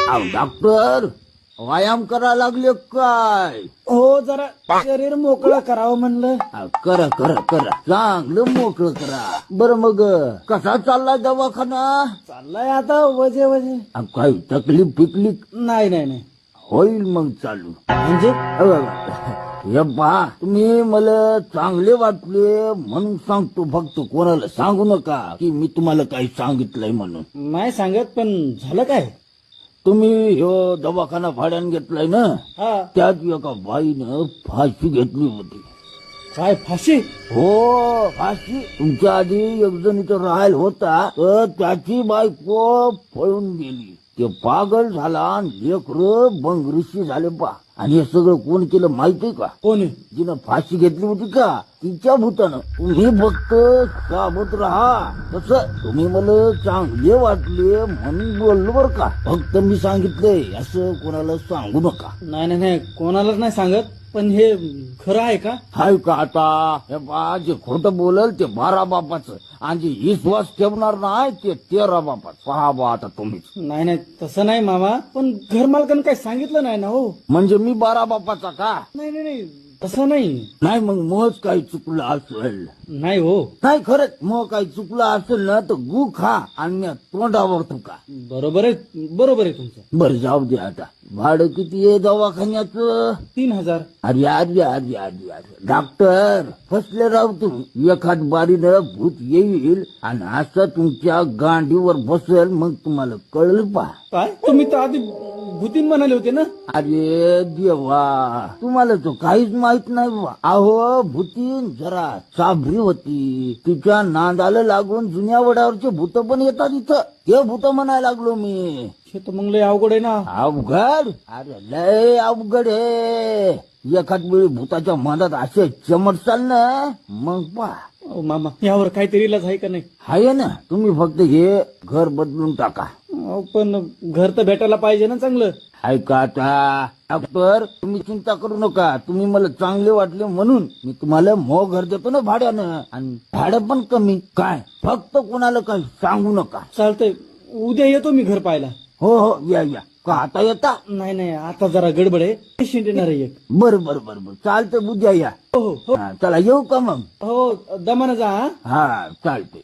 अहो डॉक्टर, व्यायाम करा लागले काय? हो, जरा शरीर मोकळं करावं म्हणलं. अहो, करा करा करा, चांगलं मोकळं करा. बरं मग कसा चाललाय दवाखाना? चाललाय आता वजे वजे. अहो, काही तकलीफ पिकलीफ नाही नाही नाही. होईल मग चालू. म्हणजे हे पहा, तुम्ही मला चांगले वाटले म्हणून सांगतो, फक्त कोणाला सांगू नका की मी तुम्हाला काही सांगितलंय म्हणून. नाही सांगत, पण झालं काय? तुम्ही ह्यो दवाखाना भाड्यानं घेतलाय ना, हा. त्यात एका बाईनं फाशी घेतली होती. काय फाशी? हो, फाशी. तुमच्या आधी एक जण इथं राहायला होता, तर त्याची बायको पळून गेली. ते पागल झाला आणि लेकरं बंगरीशी झाले पा. आणि हे सगळं कोण केलं माहितीये का? कोणी? जिनं फाशी घेतली होती का, तिच्या भूतानं. तुम्ही फक्त सावध राहा. तसं तुम्ही मला चांगले वाटले म्हणून बोललो बर का. फक्त मी सांगितलंय असं कोणाला सांगू नका. नाही नाही नाही, कोणालाच नाही सांगत. पण हे खरं आहे का? हाय का आता? हे बा, जे खोटं बोलल ते 12 बापाचं आणि जे विश्वास ठेवणार नाही ते 13 बापाचं. पहा बा आता तुम्हीच. नाही नाही, तसं नाही मामा. पण घर मालकानं काही सांगितलं नाही ना हो. म्हणजे मी 12 बापाचा का? नाही नाही नाही, तसं नाही. नाही मग मग काही चुकलं असेल. नाही हो. नाही खरंच, मग काही चुकलं असेल ना तर गु खा आणि तोंडावर तुका. बरोबर आहे, बरोबर आहे तुमचं. बरं जाऊ दे आता. भाडं किती आहे दवाखान्याचं? 3000. अरे अरे अरे अरे अरे डॉक्टर, फसले राव तुम्ही. एखाद बारीनं भूत येईल आणि असं तुमच्या गांडीवर बसेल, मग तुम्हाला कळलं पा. काय? तुम्ही तर आधी भूतीन म्हणाले होते ना. अरे देवा, तुम्हाला तो काहीच माहित नाही बा. अहो भूतीन जरा साबरी होती. तिच्या नांदाला लागून जुन्या वडावरचे भूत पण येतात इथं. ते भूत म्हणायला लागलो मी. हे तर मग लय अवघड आहे ना. अवघड? अरे लय अवघड आहे. एखाद वेळी भूताच्या मनात असे चमटचाल ना, मग पा. अहो, मामा यावर काहीतरी इलाज आहे का नाही? आहे ना, तुम्ही फक्त हे घर बदलून टाका. अहो, पण घर तर भेटायला पाहिजे ना चांगलं. ऐका आता डॉक्टर, तुम्ही चिंता करू नका. तुम्ही मला चांगले वाटले म्हणून मी तुम्हाला मो घर देतो ना भाड्यानं, आणि भाडं पण कमी. काय फक्त कोणाला काही सांगू नका. चालतंय, उद्या येतो मी घर पाहायला. हो हो, या या. का आता येता? नाही नाही, आता जरा गडबड आहे. पेशंट येणार आहे एक. बरं बरं बरं बरं, चालतं. उद्या या. हो हो हा, चला येऊ का मग? हो, दमानं जा. हा. हा चालते.